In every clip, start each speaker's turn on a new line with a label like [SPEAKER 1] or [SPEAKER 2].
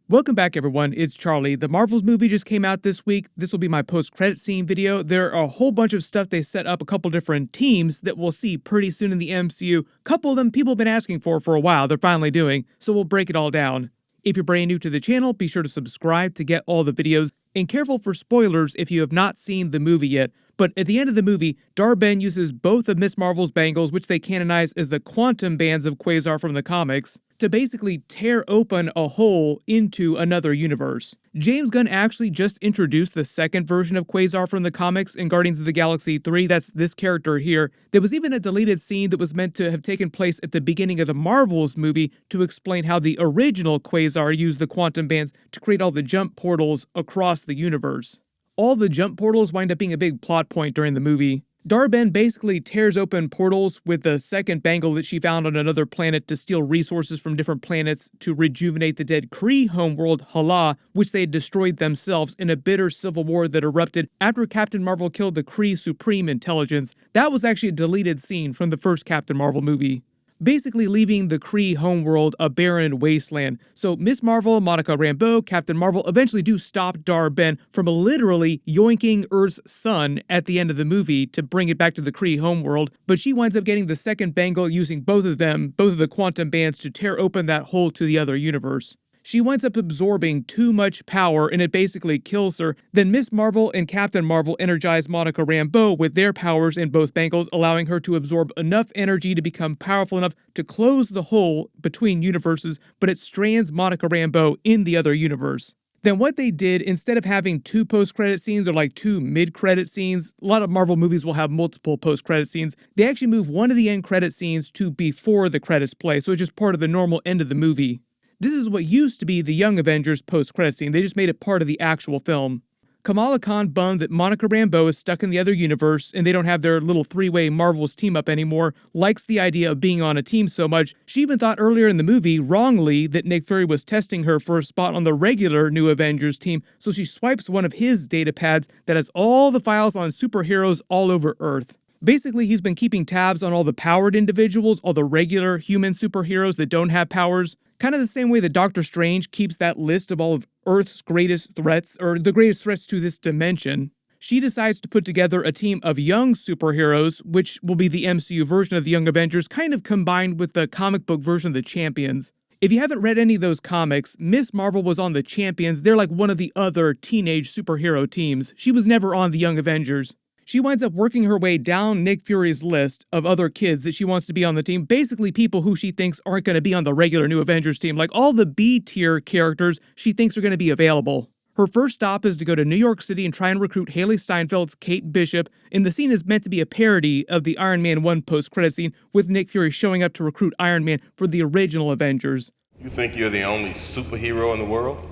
[SPEAKER 1] Welcome back, everyone. It's Charlie. The Marvels movie just came out this week. This will be my post-credit scene video. There are a whole bunch of stuff they set up, a couple different teams that we'll see pretty soon in the MCU. A couple of them people have been asking for a while. They're finally doing, so we'll break it all down. If you're brand new to the channel, be sure to subscribe to get all the videos. And careful for spoilers if you have not seen the movie yet. But at the end of the movie, Dar-Benn uses both of Miss Marvel's bangles, which they canonize as the quantum bands of Quasar from the comics, to basically tear open a hole into another universe. James Gunn actually just introduced the second version of Quasar from the comics in Guardians of the Galaxy 3, that's this character here. There was even a deleted scene that was meant to have taken place at the beginning of the Marvels movie to explain how the original Quasar used the quantum bands to create all the jump portals across the universe. All the jump portals wind up being a big plot point during the movie. Dar-Benn basically tears open portals with the second bangle that she found on another planet to steal resources from different planets to rejuvenate the dead Kree homeworld Hala, which they had destroyed themselves in a bitter civil war that erupted after Captain Marvel killed the Kree Supreme Intelligence. That was actually a deleted scene from the first Captain Marvel movie, basically leaving the Kree homeworld a barren wasteland. So Miss Marvel, Monica Rambeau, Captain Marvel eventually do stop Dar-Benn from literally yoinking Earth's sun at the end of the movie to bring it back to the Kree homeworld, but she winds up getting the second bangle using both of the quantum bands to tear open that hole to the other universe. She winds up absorbing too much power and it basically kills her. Then Miss Marvel and Captain Marvel energize Monica Rambeau with their powers in both bangles, allowing her to absorb enough energy to become powerful enough to close the hole between universes, but it strands Monica Rambeau in the other universe. Then what they did, instead of having two post-credit scenes or like two mid-credit scenes, a lot of Marvel movies will have multiple post-credit scenes, they actually move one of the end credit scenes to before the credits play, so it's just part of the normal end of the movie. This is what used to be the Young Avengers post-credit scene. They just made it part of the actual film. Kamala Khan, bummed that Monica Rambeau is stuck in the other universe and they don't have their little three-way Marvels team up anymore, likes the idea of being on a team so much, she even thought earlier in the movie, wrongly, that Nick Fury was testing her for a spot on the regular New Avengers team, so she swipes one of his data pads that has all the files on superheroes all over Earth. Basically, he's been keeping tabs on all the powered individuals, all the regular human superheroes that don't have powers. Kind of the same way that Doctor Strange keeps that list of all of Earth's greatest threats, or the greatest threats to this dimension. She decides to put together a team of young superheroes, which will be the MCU version of the Young Avengers, kind of combined with the comic book version of the Champions. If you haven't read any of those comics, Miss Marvel was on the Champions. They're like one of the other teenage superhero teams. She was never on the Young Avengers. She winds up working her way down Nick Fury's list of other kids that she wants to be on the team, basically people who she thinks aren't going to be on the regular New Avengers team, like all the B-tier characters she thinks are going to be available. Her first stop is to go to New York City and try and recruit Hailee Steinfeld's Kate Bishop, and the scene is meant to be a parody of the Iron Man 1 post-credit scene, with Nick Fury showing up to recruit Iron Man for the original Avengers.
[SPEAKER 2] You think you're the only superhero in the world?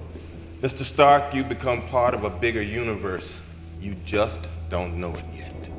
[SPEAKER 2] Mr. Stark, you become part of a bigger universe. You just don't know it yet.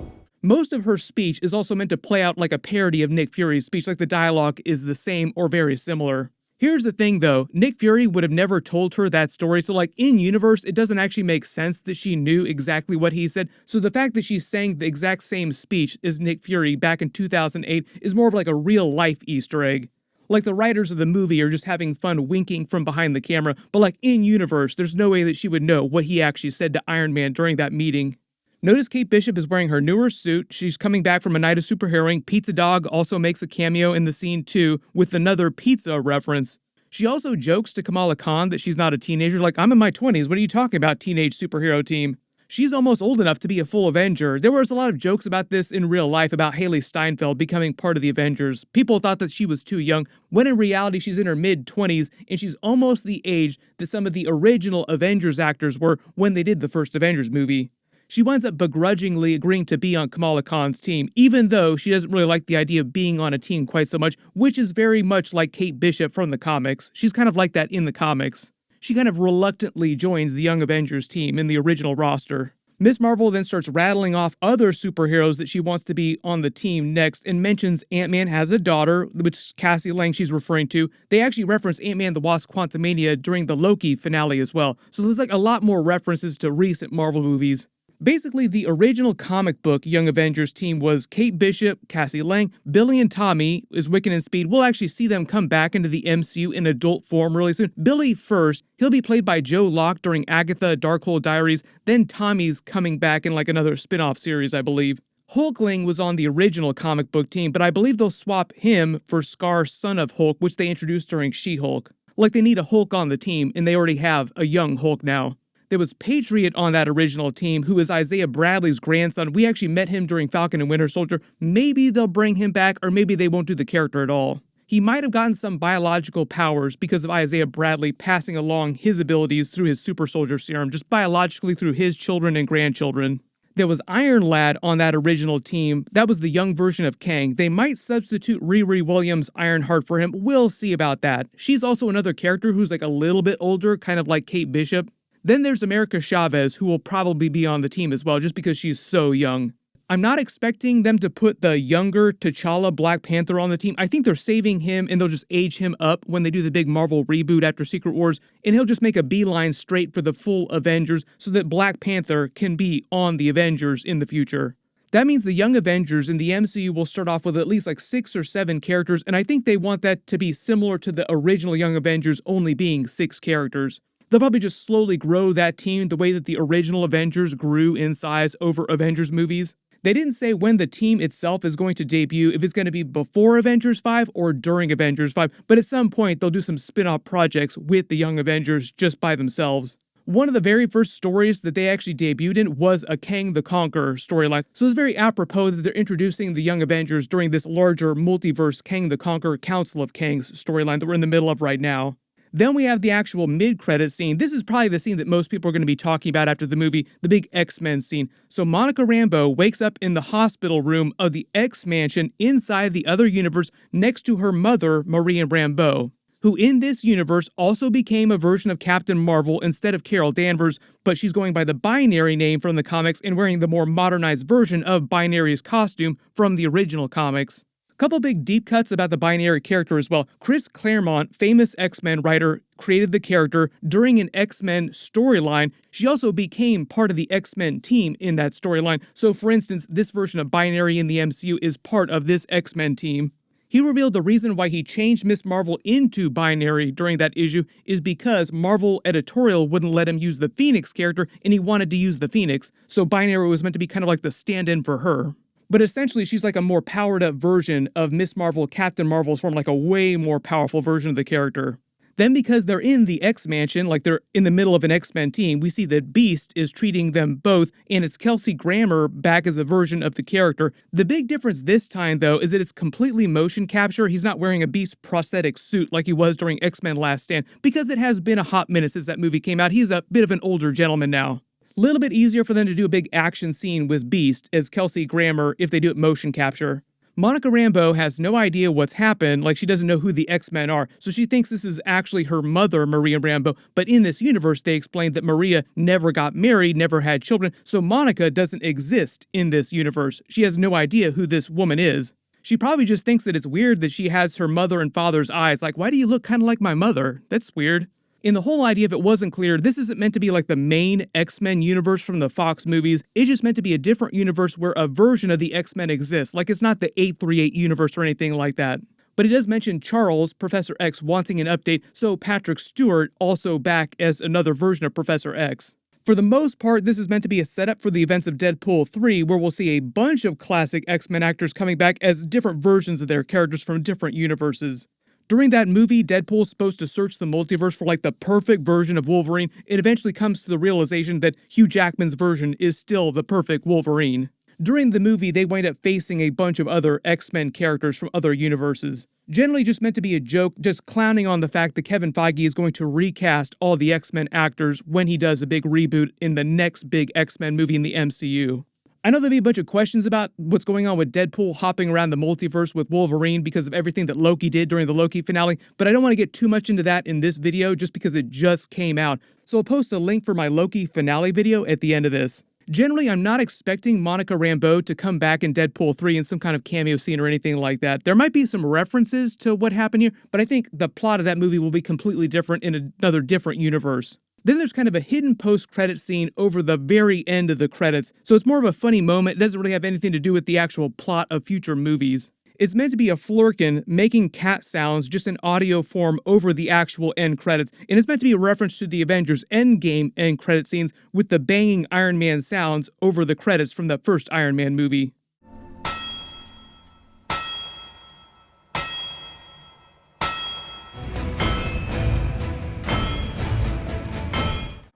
[SPEAKER 1] Most of her speech is also meant to play out like a parody of Nick Fury's speech, like the dialogue is the same or very similar. Here's the thing though, Nick Fury would have never told her that story, so like in universe, it doesn't actually make sense that she knew exactly what he said, so the fact that she's saying the exact same speech as Nick Fury back in 2008 is more of like a real life Easter egg. Like the writers of the movie are just having fun winking from behind the camera, but like in universe, there's no way that she would know what he actually said to Iron Man during that meeting. Notice Kate Bishop is wearing her newer suit. She's coming back from a night of superheroing. Pizza Dog also makes a cameo in the scene too, with another pizza reference. She also jokes to Kamala Khan that she's not a teenager, like, I'm in my 20s, what are you talking about, teenage superhero team? She's almost old enough to be a full Avenger. There was a lot of jokes about this in real life about Hailee Steinfeld becoming part of the Avengers. People thought that she was too young, when in reality she's in her mid-20s and she's almost the age that some of the original Avengers actors were when they did the first Avengers movie. She winds up begrudgingly agreeing to be on Kamala Khan's team, even though she doesn't really like the idea of being on a team quite so much, which is very much like Kate Bishop from the comics. She's kind of like that in the comics. She kind of reluctantly joins the Young Avengers team in the original roster. Miss Marvel then starts rattling off other superheroes that she wants to be on the team next and mentions Ant-Man has a daughter, which Cassie Lang she's referring to. They actually reference Ant-Man the Wasp Quantumania during the Loki finale as well, so there's like a lot more references to recent Marvel movies. Basically, the original comic book Young Avengers team was Kate Bishop, Cassie Lang, Billy and Tommy is Wiccan and Speed. We'll actually see them come back into the MCU in adult form really soon. Billy first, he'll be played by Joe Locke during Agatha Darkhold Diaries, then Tommy's coming back in like another spin-off series, I believe. Hulkling was on the original comic book team, but I believe they'll swap him for Scar, son of Hulk, which they introduced during She-Hulk. Like they need a Hulk on the team, and they already have a young Hulk now. There was Patriot on that original team, who is Isaiah Bradley's grandson. We actually met him during Falcon and Winter Soldier. Maybe they'll bring him back, or maybe they won't do the character at all. He might have gotten some biological powers because of Isaiah Bradley passing along his abilities through his super soldier serum, just biologically through his children and grandchildren. There was Iron Lad on that original team. That was the young version of Kang. They might substitute Riri Williams Ironheart for him. We'll see about that. She's also another character who's like a little bit older, kind of like Kate Bishop. Then there's America Chavez, who will probably be on the team as well, just because she's so young. I'm not expecting them to put the younger T'Challa Black Panther on the team. I think they're saving him and they'll just age him up when they do the big Marvel reboot after Secret Wars, and he'll just make a beeline straight for the full Avengers so that Black Panther can be on the Avengers in the future. That means the Young Avengers in the MCU will start off with at least like 6 or 7 characters, and I think they want that to be similar to the original Young Avengers only being 6 characters. They'll probably just slowly grow that team the way that the original Avengers grew in size over Avengers movies. They didn't say when the team itself is going to debut, if it's going to be before Avengers 5 or during Avengers 5, but at some point they'll do some spin-off projects with the Young Avengers just by themselves. One of the very first stories that they actually debuted in was a Kang the Conqueror storyline, so it's very apropos that they're introducing the Young Avengers during this larger multiverse Kang the Conqueror Council of Kangs storyline that we're in the middle of right now. Then we have the actual mid-credit scene. This is probably the scene that most people are going to be talking about after the movie, the big X-Men scene. So Monica Rambeau wakes up in the hospital room of the X-Mansion inside the other universe next to her mother, Maria Rambeau, who in this universe also became a version of Captain Marvel instead of Carol Danvers, but she's going by the Binary name from the comics and wearing the more modernized version of Binary's costume from the original comics. Couple big deep cuts about the Binary character as well. Chris Claremont, famous X-Men writer, created the character during an X-Men storyline. She also became part of the X-Men team in that storyline. So for instance, this version of Binary in the MCU is part of this X-Men team. He revealed the reason why he changed Miss Marvel into Binary during that issue is because Marvel editorial wouldn't let him use the Phoenix character and he wanted to use the Phoenix. So Binary was meant to be kind of like the stand-in for her. But essentially, she's like a more powered-up version of Miss Marvel, Captain Marvel's form, like a way more powerful version of the character. Then because they're in the X-Mansion, like they're in the middle of an X-Men team, we see that Beast is treating them both, and it's Kelsey Grammer back as a version of the character. The big difference this time, though, is that it's completely motion capture. He's not wearing a Beast prosthetic suit like he was during X-Men Last Stand, because it has been a hot minute since that movie came out. He's a bit of an older gentleman now. Little bit easier for them to do a big action scene with Beast as Kelsey Grammer if they do it motion capture. Monica Rambeau has no idea what's happened, like she doesn't know who the X-Men are, so she thinks this is actually her mother, Maria Rambeau, but in this universe they explained that Maria never got married, never had children, so Monica doesn't exist in this universe. She has no idea who this woman is. She probably just thinks that it's weird that she has her mother and father's eyes, like, why do you look kind of like my mother? That's weird. And the whole idea, if it wasn't clear, this isn't meant to be like the main X-Men universe from the Fox movies. It's just meant to be a different universe where a version of the X-Men exists. Like it's not the 838 universe or anything like that. But it does mention Charles, Professor X, wanting an update, so Patrick Stewart also back as another version of Professor X. For the most part, this is meant to be a setup for the events of Deadpool 3, where we'll see a bunch of classic X-Men actors coming back as different versions of their characters from different universes. During that movie, Deadpool's supposed to search the multiverse for like the perfect version of Wolverine. It eventually comes to the realization that Hugh Jackman's version is still the perfect Wolverine. During the movie, they wind up facing a bunch of other X-Men characters from other universes. Generally just meant to be a joke, just clowning on the fact that Kevin Feige is going to recast all the X-Men actors when he does a big reboot in the next big X-Men movie in the MCU. I know there'll be a bunch of questions about what's going on with Deadpool hopping around the multiverse with Wolverine because of everything that Loki did during the Loki finale, but I don't want to get too much into that in this video just because it just came out. So I'll post a link for my Loki finale video at the end of this. Generally, I'm not expecting Monica Rambeau to come back in Deadpool 3 in some kind of cameo scene or anything like that. There might be some references to what happened here, but I think the plot of that movie will be completely different in another different universe. Then there's kind of a hidden post-credit scene over the very end of the credits, so it's more of a funny moment. It doesn't really have anything to do with the actual plot of future movies. It's meant to be a Flerken making cat sounds just in audio form over the actual end credits, and it's meant to be a reference to the Avengers Endgame end credit scenes with the banging Iron Man sounds over the credits from the first Iron Man movie.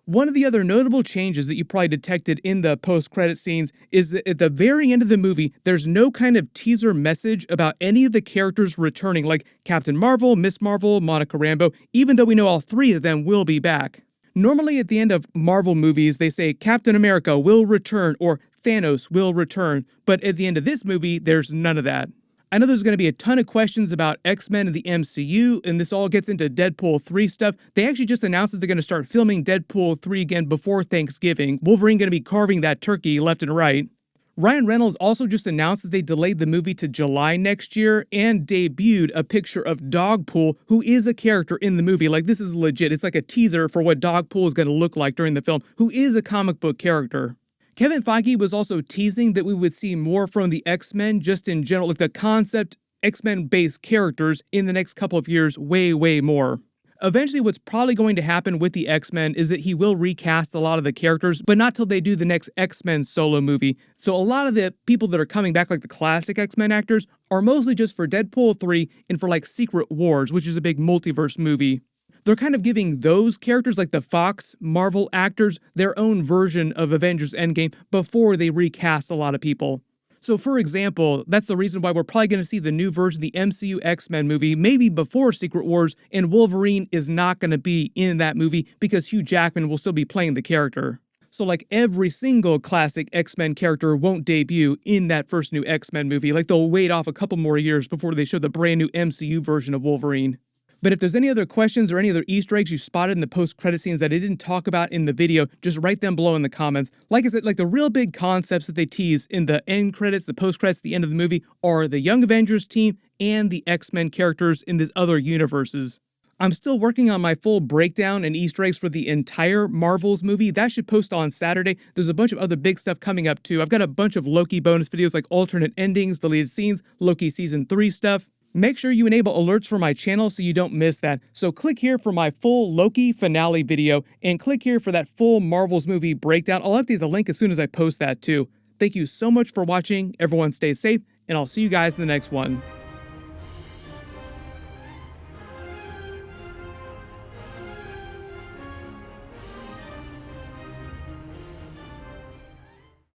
[SPEAKER 1] One of the other notable changes that you probably detected in the post-credit scenes is that at the very end of the movie, there's no kind of teaser message about any of the characters returning, like Captain Marvel, Miss Marvel, Monica Rambeau, even though we know all three of them will be back. Normally at the end of Marvel movies, they say Captain America will return or Thanos will return, but at the end of this movie, there's none of that. I know there's going to be a ton of questions about X-Men and the MCU, and this all gets into Deadpool 3 stuff. They actually just announced that they're going to start filming Deadpool 3 again before Thanksgiving. Wolverine going to be carving that turkey left and right. Ryan Reynolds also just announced that they delayed the movie to July next year and debuted a picture of Dogpool, who is a character in the movie. Like, this is legit. It's like a teaser for what Dogpool is going to look like during the film, who is a comic book character. Kevin Feige was also teasing that we would see more from the X-Men just in general, like the concept X-Men-based characters in the next couple of years, way more. Eventually, what's probably going to happen with the X-Men is that he will recast a lot of the characters, but not till they do the next X-Men solo movie. So a lot of the people that are coming back, like the classic X-Men actors, are mostly just for Deadpool 3 and for like Secret Wars, which is a big multiverse movie. They're kind of giving those characters, like the Fox Marvel actors, their own version of Avengers Endgame before they recast a lot of people. So for example, that's the reason why we're probably going to see the new version of the MCU X-Men movie maybe before Secret Wars, and Wolverine is not going to be in that movie because Hugh Jackman will still be playing the character. So like every single classic X-Men character won't debut in that first new X-Men movie. Like they'll wait off a couple more years before they show the brand new MCU version of Wolverine. But if there's any other questions or any other Easter eggs you spotted in the post-credit scenes that I didn't talk about in the video, just write them below in the comments. Like I said, like the real big concepts that they tease in the end credits, the post-credits, the end of the movie, are the Young Avengers team and the X-Men characters in these other universes. I'm still working on my full breakdown and Easter eggs for the entire Marvels movie. That should post on Saturday. There's a bunch of other big stuff coming up too. I've got a bunch of Loki bonus videos like alternate endings, deleted scenes, Loki Season 3 stuff. Make sure you enable alerts for my channel so you don't miss that. So click here for my full Loki finale video and click here for that full Marvels movie breakdown. I'll update the link as soon as I post that too. Thank you so much for watching. Everyone stay safe and I'll see you guys in the next one.